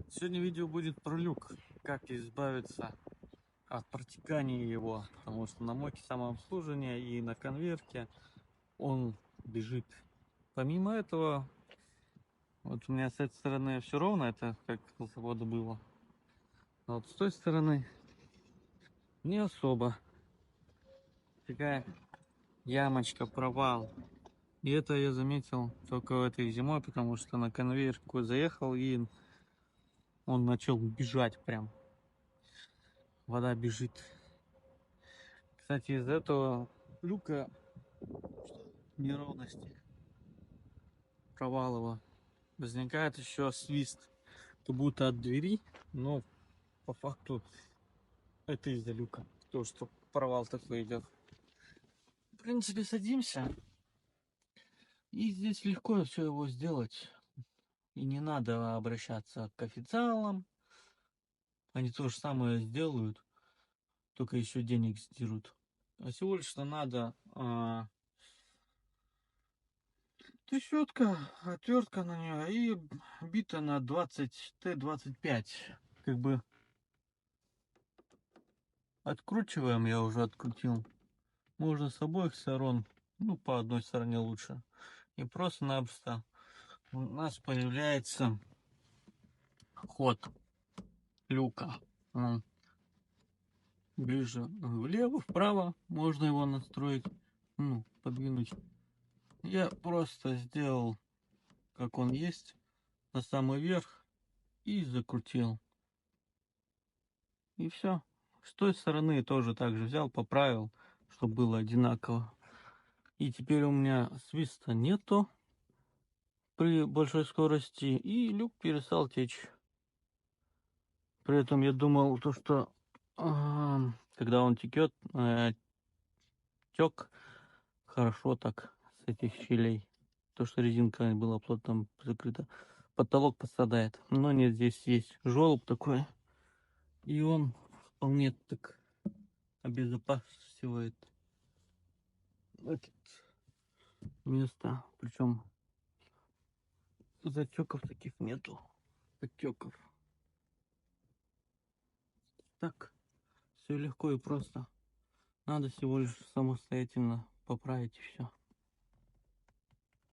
Сегодня видео будет про люк, как избавиться от протекания его, потому что на мойке самообслуживания и на конверте он бежит. Помимо этого, вот у меня с этой стороны все ровно, это как с завода было. А вот с той стороны не особо. Такая ямочка, провал. И это я заметил только этой зимой, потому что на конвейер какой заехал, и он начал бежать прям. Вода бежит. Кстати, из этого люка неровности, провалова, возникает еще свист, как будто от двери, но по факту это из-за люка, то что провал такой идет. В принципе, садимся, и здесь легко все его сделать, и не надо обращаться к официалам, они то же самое сделают, только еще денег сдерут. А всего лишь надо трещотка, отвертка на нее и бита на 20 Т-25. Как бы откручиваем, я уже открутил. Можно с обоих сторон, ну по одной стороне лучше. И просто-напросто у нас появляется ход люка. Ближе влево, вправо можно его настроить, ну, подвинуть. Я просто сделал, как он есть, на самый верх и закрутил. И все. С той стороны тоже так же взял, поправил, чтобы было одинаково. И теперь у меня свиста нету при большой скорости, и люк перестал течь. При этом я думал, то, что когда он текет, тек хорошо так с этих щелей. То, что резинка была плотно закрыта. Потолок пострадает. Но нет, здесь есть желоб такой. И он вполне так обезопасивает это место. Причем затеков таких нету. Подтеков. Так, все легко и просто. Надо всего лишь самостоятельно поправить и все.